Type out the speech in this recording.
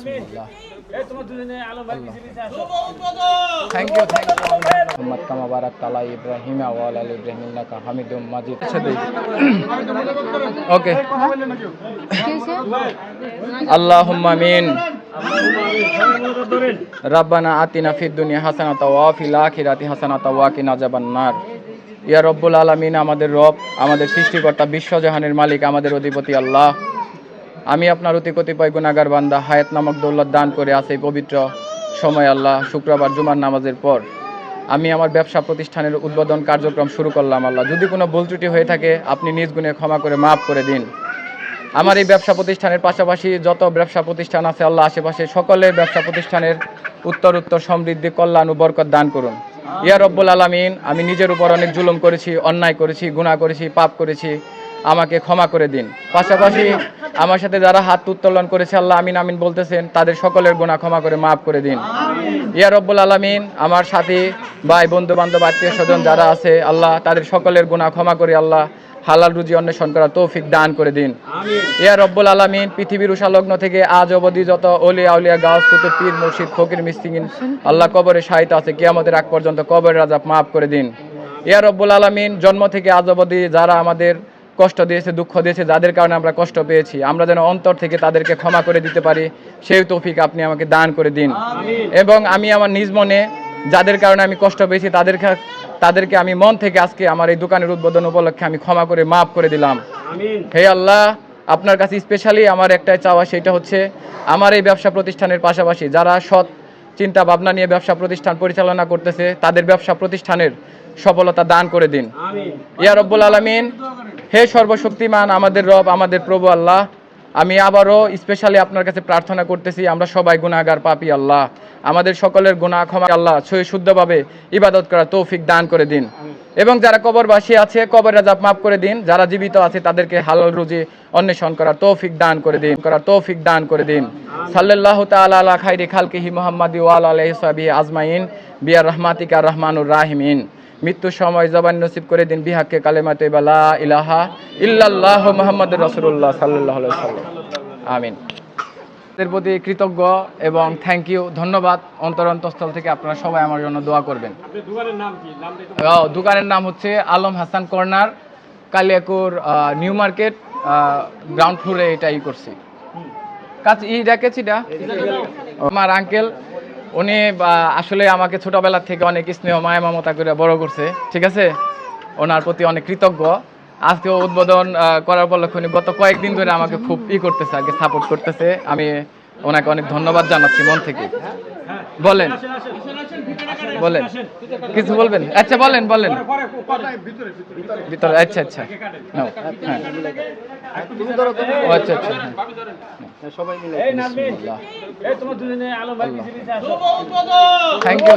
Bismillah. এই তোমার দুজনে আলম ভাই কিছু কিছু আসো Thank you. Muhammad kama barakta ala Ibrahim wa ala ali Ibrahim innaka Hamidum Majid. Okay. Allahumma amin. Rabbana atina fid dunya hasanatan wa fil akhirati hasanatan wa qina azaban nar. ইয়া রব্বুল আলামিন, আমাদের রব, আমাদের সৃষ্টিকর্তা, বিশ্বজাহানের মালিক, আমাদের অধিপতি আল্লাহ, আমি আপনার অতি কতিপয় গুনাহগার বান্দা হায়াত নামক দৌলত দান করে আছে এই পবিত্র সময় আল্লাহ, শুক্রবার জুমার নামাজের পর আমি আমার ব্যবসা প্রতিষ্ঠানের উদ্বোধন কার্যক্রম শুরু করলাম। আল্লাহ, যদি কোনো ভুল ত্রুটি হয়ে থাকে আপনি নিজ গুণে ক্ষমা করে মাফ করে দিন। আমার এই ব্যবসা প্রতিষ্ঠানের পাশাপাশি যত ব্যবসা প্রতিষ্ঠান আছে আল্লাহ, আশেপাশে সকলের ব্যবসা প্রতিষ্ঠানের উত্তর সমৃদ্ধি, কল্যাণ ও বরকত দান করুন। ইয়া রব্বুল আলামিন, আমি নিজের উপর অনেক জুলুম করেছি, অন্যায় করেছি, গুনাহ করেছি, পাপ করেছি, আমাকে ক্ষমা করে দিন। পাশাপাশি আমার সাথে যারা হাত উত্তোলন করেছে আল্লাহ আমিন আমিন বলতেছেন, তাদের সকলের গুনাহ ক্ষমা করে মাফ করে দিন। ইয়া রব্বুল আলামিন, আমার সাথী ভাই বন্ধু বান্ধব আত্মীয় স্বজন যারা আছে আল্লাহ, তাদের সকলের গুনাহ ক্ষমা করে আল্লাহ হালাল রুজি অন্বেষণ করার তৌফিক দান করে দিন। ইয়া রব্বুল আলামিন, পৃথিবীর উষালগ্ন থেকে আজ অবধি যত ওলিয়া আউলিয়া গাউস কুতুব পীর মুর্শিদ ফকির মিসকিন আল্লাহ কবরে শায়িত আছে, কিয়ামতের আগ পর্যন্ত কবরের আযাব মাফ করে দিন। ইয়া রব্বুল আলামিন, জন্ম থেকে আজ অবধি যারা আমাদের কষ্ট দিয়েছে, দুঃখ দিয়েছে, যাদের কারণে আমরা কষ্ট পেয়েছি, আমরা যেন অন্তর থেকে তাদেরকে ক্ষমা করে দিতে পারি, সেই তৌফিক আপনি আমাকে দান করে দিন। এবং আমি আমার নিজ মনে যাদের কারণে আমি কষ্ট পেয়েছি তাদেরকে আমি মন থেকে আজকে আমার এই দোকানের উদ্বোধন উপলক্ষে আমি ক্ষমা করে মাফ করে দিলাম। হে আল্লাহ, আপনার কাছে স্পেশালি আমার একটাই চাওয়া, সেটা হচ্ছে আমার এই ব্যবসা প্রতিষ্ঠানের পাশাপাশি যারা সৎ চিন্তা ভাবনা নিয়ে ব্যবসা প্রতিষ্ঠান পরিচালনা করতেছে তাদের ব্যবসা প্রতিষ্ঠানের সফলতা দান করে দিন। ইয়া রব্বুল আলামিন, হে সর্বশক্তিমান আমাদের রব, আমাদের প্রভু আল্লাহ, আমি আবারও স্পেশালি আপনার কাছে প্রার্থনা করতেছি, আমরা সবাই গুনাহগার পাপী আল্লাহ, আমাদের সকলের গুনাহ ক্ষমা আল্লাহ সহি শুদ্ধভাবে ইবাদত করার তৌফিক দান করে দিন। এবং যারা কবরবাসী আছে কবরের আযাব মাফ করে দিন, যারা জীবিত আছে তাদেরকে হালাল রুজি অন্বেষণ করার তৌফিক দান করে দিন। সাল্লাল্লাহু তাআলা আলা খাইরি খালকিহি মুহাম্মাদি ওয়া আলা আলিহি ওয়াসাহবিহি আজমাইন বিয়া রাহমাতিকা রাহমানুর রাহিমিন। মৃত্যুর সময় জবান নসিব করে দিন বিহাক্কে কালেমা তাইয়্যিবা লা ইলাহা ইল্লাল্লাহু মুহাম্মাদুর রাসূলুল্লাহ সাল্লাল্লাহু আলাইহি ওয়াসাল্লাম। আমিন। এর প্রতি কৃতজ্ঞ এবং থ্যাংক ইউ, ধন্যবাদ অন্তরস্থল থেকে। আপনারা সবাই আমার জন্য দোয়া করবেন। আপনার দোকানের নাম কি? দোকানের নাম হচ্ছে Alam Hasan corner, Kaliakair new market, ground ফ্লোরে এটাই করছি। কাছে রেখেছিটা আমার আঙ্কেল, উনি আসলে আমাকে ছোটবেলা থেকে অনেক স্নেহ মায়া মমতা করে বড় করছে, ঠিক আছে, ওনার প্রতি অনেক কৃতজ্ঞ। আজকে উদ্বোধন করার উপলক্ষে উনি গত কয়েকদিন ধরে আমাকে খুব করতেছে, আগে সাপোর্ট করতেছে, আমি ওনাকে অনেক ধন্যবাদ জানাচ্ছি মন থেকে। বলেন কিছু বলবেন? আচ্ছা বলেন ভিতরে। আচ্ছা হ্যাঁ, আচ্ছা সবাই মিলে এই নাজমিন, এই তোমার দুজনে আলম ভাই কিছু কিছু আসো থ্যাংক ইউ